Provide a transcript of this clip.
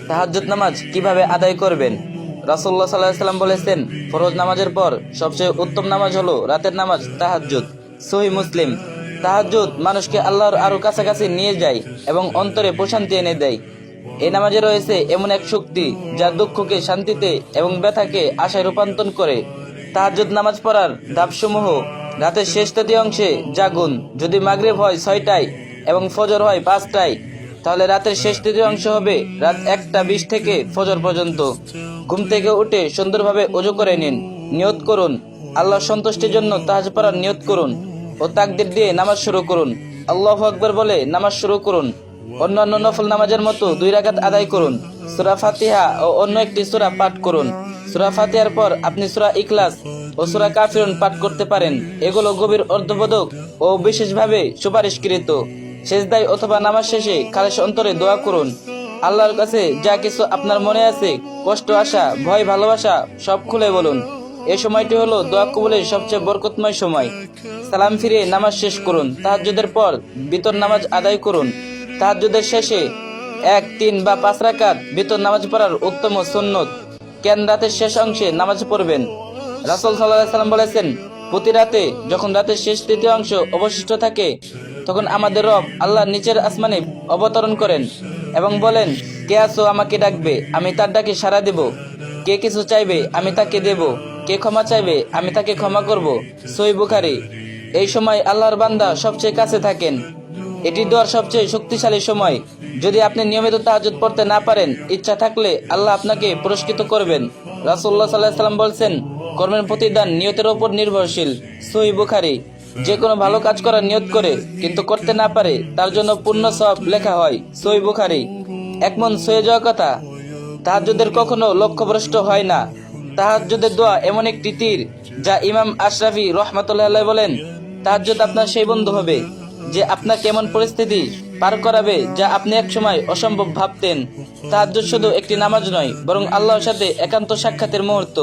তাহাজ্জুদ নামাজ কিভাবে আদায় করবেন? রাসূলুল্লাহ সাল্লাল্লাহু আলাইহি ওয়াসাল্লাম বলেছেন, ফরজ নামাজের পর সবচেয়ে উত্তম নামাজ হলো রাতের নামাজ তাহাজ্জুদ। সহিহ মুসলিম। তাহাজ্জুদ মানুষকে আল্লাহর আরো কাছাকাছি নিয়ে যায় এবং অন্তরে প্রশান্তি এনে দেয়। এই নামাজে রয়েছে এমন এক শক্তি যা দুঃখকে শান্তিতে এবং ব্যথাকে আশায় রূপান্তর করে। তাহাজ্জুদ নামাজ পড়ার ধাপসমূহ: রাতের শেষ তৃতীয়াংশে জাগুন। যদি মাগরিব হয় 6টায় এবং ফজর হয় 5টায়, তাহলে রাতের শেষ তৃতীয়াংশ হবে রাত 1টা 20 থেকে ফজর পর্যন্ত। ঘুম থেকে উঠে সুন্দরভাবে ওযু করে নিন। নিয়ত করুন, আল্লাহর সন্তুষ্টির জন্য তাহাজ্জুদ পড়ার নিয়ত করুন ও তাকবীর দিয়ে নামাজ শুরু করুন। আল্লাহু আকবার বলে নামাজ শুরু করুন। অন্যান্য নফল নামাজের মতো 2 রাকাত আদায় করুন। সূরা ফাতিহা ও অন্য একটি সূরা পাঠ করুন। সূরা ফাতিহার পর আপনি সূরা ইখলাস ও সূরা কাফিরুন পাঠ করতে পারেন। এগুলো গভীর অর্থবোধক ও বিশেষভাবে সুপারিশকৃত। সেজদায় অথবা নামাজ শেষে খালেস অন্তরে দোয়া করুন। আল্লাহর কাছে যা কিছু আপনার মনে আছে, কষ্ট, আশা, ভয়, ভালোবাসা সব খুলে বলুন। এই সময়টি হলো দোয়া কবুলের সবচেয়ে বরকতময় সময়। সালাম ফিরে নামাজ শেষ করুন। তাহাজ্জুদের পর বিতর নামাজ আদায় করুন। তাহাজ্জুদের শেষে 1, 3 বা 5 রাকাত বিতর নামাজ পড়ার উত্তম সুন্নত। কেন রাতের শেষ অংশে নামাজ পড়বেন? রাসূল সাল্লাল্লাহু আলাইহি ওয়াসাল্লাম বলেছেন, প্রতি রাতে যখন রাতের শেষ তৃতীয়াংশ অবশিষ্ট থাকে, তখন আমাদের রব আল্লাহ নিচের আসমানে অবতরণ করেন এবং বলেন, কে আছো আমাকে ডাকবে, আমি তার ডাকে সাড়া দেব। কে কিছু চাইবে, আমি তাকে দেব। কে ক্ষমা চাইবে, আমি তাকে ক্ষমা করব। সহিহ বুখারী। এই সময় আল্লাহর বান্দা সবচেয়ে কাছে থাকেন। এটি দোয়ার সবচেয়ে শক্তিশালী সময়। যদি আপনি নিয়মিত তাহাজ্জুদ পড়তে না পারেন, ইচ্ছা থাকলে আল্লাহ আপনাকে পুরস্কৃত করবেন। রাসূলুল্লাহ সাল্লাল্লাহু আলাইহি ওয়াসাল্লাম বলেছেন, কর্মের প্রতিদান নিয়তের উপর নির্ভরশীল। সহিহ বুখারী। যে কোনো ভালো কাজ করার নিয়ত করে কিন্তু করতে না পারে, তার জন্য পূর্ণ সওয়াব লেখা হয়। সহিহ বুখারী। এক মন সয়ে যাওয়া কথা। তাহাজ্জুদের কখনো লক্ষ্যভ্রষ্ট হয় না। তাহাজ্জুদের দোয়া এমন একটি তীর, যা ইমাম আশরাফি রাহমাতুল্লাহি আলাইহি বলেন, তাহাজ্জুদ আপনার সেই বন্ধু হবে যে আপনাকে এমন পরিস্থিতি পার করাবে যা আপনি একসময় অসম্ভব ভাবতেন। তাহাজ্জুদ শুধু একটি নামাজ নয়, বরং আল্লাহর সাথে একান্ত সাক্ষাতের মুহূর্ত।